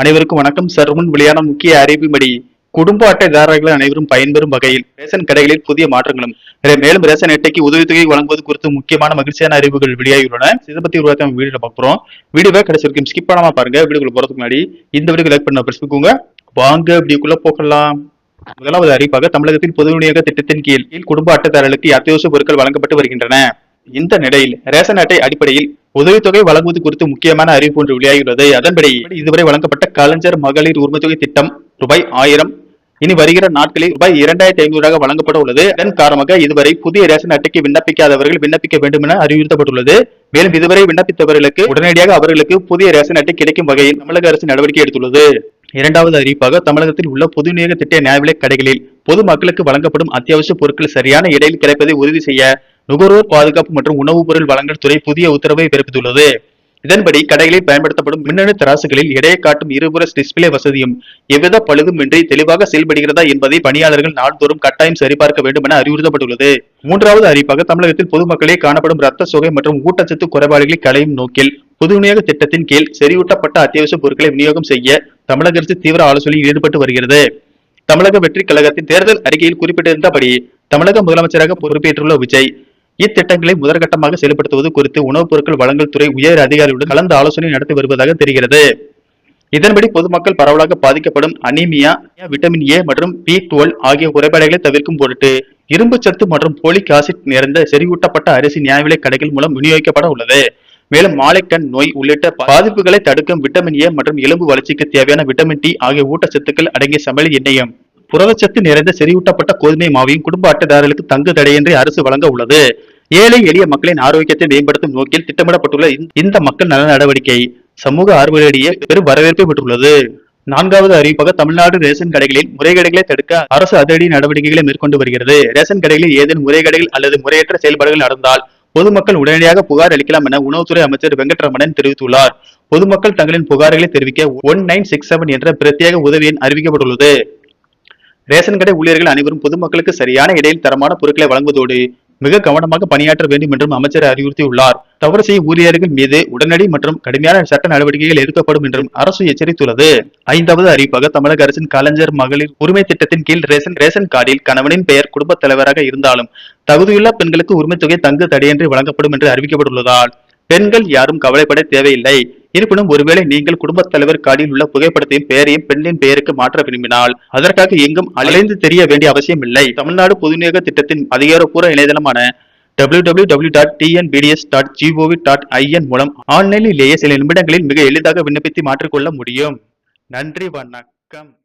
அனைவருக்கும் வணக்கம். சற்று முன் வெளியான முக்கிய அறிவிப்படி குடும்ப அட்டைதாரர்கள் அனைவரும் பயன்பெறும் வகையில் ரேஷன் கடைகளில் புதிய மாற்றங்களும் மேலும் ரேஷன் அட்டைக்கு உதவித்தொகை வழங்குவது குறித்து முக்கியமான மகிழ்ச்சியான அறிவிப்புகள் வெளியாகியுள்ளன. இதை பத்தி ஒரு வீடியோ பார்க்கிறோம். வீடியோவை கடைசி வரைக்கும் ஸ்கிப் பண்ணாம பாருங்க. வீடியோக்குள்ள போறதுக்கு முன்னாடி இந்த வீடியோ லைக் பண்ண பிரச்சனைக்குங்க. வாங்க வீடியோக்குள்ள போகலாம். முதலாவது அறிவிப்பாக தமிழகத்தில் பொது விநியோக திட்டத்தின் கீழ் குடும்ப அட்டைதாரர்களுக்கு அத்தியாவசிய பொருட்கள் வழங்கப்பட்டு வருகின்றன. இந்த நிலையில் ரேஷன் அட்டை அடிப்படையில் உதவித்தொகை வழங்குவது குறித்து முக்கியமான அறிவிப்பு ஒன்று வெளியாகியுள்ளது. அதன்படி இதுவரை வழங்கப்பட்ட கலைஞர் மகளிர் உரிமைத்தொகை திட்டம் ரூபாய் 1000 இனி வருகிற நாட்களில் ரூபாய் 2500 வழங்கப்பட உள்ளது. இதன் காரணமாக இதுவரை புதிய ரேஷன் அட்டைக்கு விண்ணப்பிக்காதவர்கள் விண்ணப்பிக்க வேண்டும் என அறிவுறுத்தப்பட்டுள்ளது. மேலும் இதுவரை விண்ணப்பித்தவர்களுக்கு உடனடியாக அவர்களுக்கு புதிய ரேஷன் அட்டை கிடைக்கும் வகையில் தமிழக அரசு நடவடிக்கை எடுத்துள்ளது. இரண்டாவது அறிவிப்பாக தமிழகத்தில் உள்ள பொது விநியோக திட்ட நியாய கடைகளில் பொதுமக்களுக்கு வழங்கப்படும் அத்தியாவசிய பொருட்கள் சரியான இடையில் கிடைப்பதை உறுதி செய்ய நுகர்வோர் பாதுகாப்பு மற்றும் உணவுப் பொருள் வழங்கல் துறை புதிய உத்தரவை பிறப்பித்துள்ளது. இதன்படி கடைகளில் பயன்படுத்தப்படும் மின்னணு தராசுகளில் எடையை காட்டும் இருபுற டிஸ்பிளே வசதியும் எவ்வித பழுதுமின்றி தெளிவாக செயல்படுகிறதா என்பதை பணியாளர்கள் நாள்தோறும் கட்டாயம் சரிபார்க்க வேண்டும் என அறிவுறுத்தப்பட்டுள்ளது. மூன்றாவது அறிவிப்பாக தமிழகத்தில் பொதுமக்களே காணப்படும் ரத்த சோகை மற்றும் ஊட்டச்சத்து குறைபாடுகளை களையும் நோக்கில் பொது விநியோக திட்டத்தின் கீழ் செறிவூட்டப்பட்ட அத்தியாவசிய பொருட்களை விநியோகம் செய்ய தமிழக அரசு தீவிர ஆலோசனையில் ஈடுபட்டு வருகிறது. தமிழக வெற்றி கழகத்தின் தேர்தல் அறிக்கையில் குறிப்பிட்டிருந்தபடி தமிழக முதலமைச்சராக பொறுப்பேற்றுள்ள விஜய் இத்திட்டங்களை முதற்கட்டமாக செயல்படுத்துவது குறித்து உணவுப் பொருட்கள் வழங்கல் துறை உயர் அதிகாரிகளுடன் கலந்து ஆலோசனை நடத்தி வருவதாக தெரிகிறது. இதன்படி பொதுமக்கள் பரவலாக பாதிக்கப்படும் அனீமியா, விட்டமின் ஏ மற்றும் B12 ஆகிய குறைபாடுகளை தவிர்க்கும் பொருட்டு இரும்பு சத்து மற்றும் போலிக் ஆசிட் நிறைந்த செறிவூட்டப்பட்ட அரிசி நியாய விலைக் கடைகள் மூலம் விநியோகிக்கப்பட உள்ளது. மேலும் மாலைக்கண் நோய் உள்ளிட்ட பாதிப்புகளை தடுக்கும் விட்டமின் ஏ மற்றும் எலும்பு வளர்ச்சிக்கு தேவையான விட்டமின் டி ஆகிய ஊட்டச்சத்துக்கள் அடங்கிய சமையல் எண்ணெயும் புரதச்சத்து நிறைந்த செறிவூட்டப்பட்ட கோதுமை மாவையும் குடும்ப அட்டைதாரர்களுக்கு தங்கு தடையின்றி அரசு வழங்க உள்ளது. ஏழை எளிய மக்களின் ஆரோக்கியத்தை மேம்படுத்தும் நோக்கில் திட்டமிடப்பட்டுள்ள இந்த மக்கள் நல நடவடிக்கை சமூக ஆர்வலர்களிடையே பெரும் வரவேற்பை பெற்றுள்ளது. நான்காவது அறிவிப்பாக தமிழ்நாடு ரேஷன் கடைகளில் முறைகேடுகளை தடுக்க அரசு அதிரடி நடவடிக்கைகளை மேற்கொண்டு வருகிறது. ரேஷன் கடைகளில் ஏதேனும் முறைகேடுகள் அல்லது முறையற்ற செயல்பாடுகள் நடந்தால் பொதுமக்கள் உடனடியாக புகார் அளிக்கலாம் என உணவுத்துறை அமைச்சர் வெங்கட்ரமணன் தெரிவித்துள்ளார். பொதுமக்கள் தங்களின் புகார்களை தெரிவிக்க 1967 என்ற பிரத்யேக உதவி எண் அறிவிக்கப்பட்டுள்ளது. ரேஷன் கடை ஊழியர்கள் அனைவரும் பொதுமக்களுக்கு சரியான இடையில் தரமான பொருட்களை வழங்குவதோடு மிக கவனமாக பணியாற்ற வேண்டும் என்றும் அமைச்சர் அறிவுறுத்தியுள்ளார். தவறு செய்யும் ஊழியர்கள் மீது உடனடி மற்றும் கடுமையான சட்ட நடவடிக்கைகள் எடுக்கப்படும் என்றும் அரசு எச்சரித்துள்ளது. ஐந்தாவது அறிவிப்பாக தமிழக அரசின் கலைஞர் மகளிர் உரிமை திட்டத்தின் கீழ் ரேஷன் கார்டில் கணவனின் பெயர் குடும்பத் தலைவராக இருந்தாலும் தகுதியுள்ள பெண்களுக்கு உரிமைத் தொகை தங்கு தடையின்றி வழங்கப்படும் என்று அறிவிக்கப்பட்டுள்ளதால் பெண்கள் யாரும் கவலைப்பட தேவையில்லை. இருப்பினும் ஒருவேளை நீங்கள் குடும்பத் தலைவர் கார்டில் உள்ள புகைப்படத்தையும் பெயரையும் பெண்ணின் பெயருக்கு மாற்ற விரும்பினால் அதற்காக எங்கும் அலைந்து தெரிய வேண்டிய அவசியம் இல்லை. தமிழ்நாடு பொது விநியோக திட்டத்தின் அதிகாரப்பூர்வ இணையதளமான www.tnbds.gov.in மூலம் ஆன்லைனிலேயே சில நிமிடங்களில் மிக எளிதாக விண்ணப்பித்து மாற்றிக்கொள்ள முடியும். நன்றி, வணக்கம்.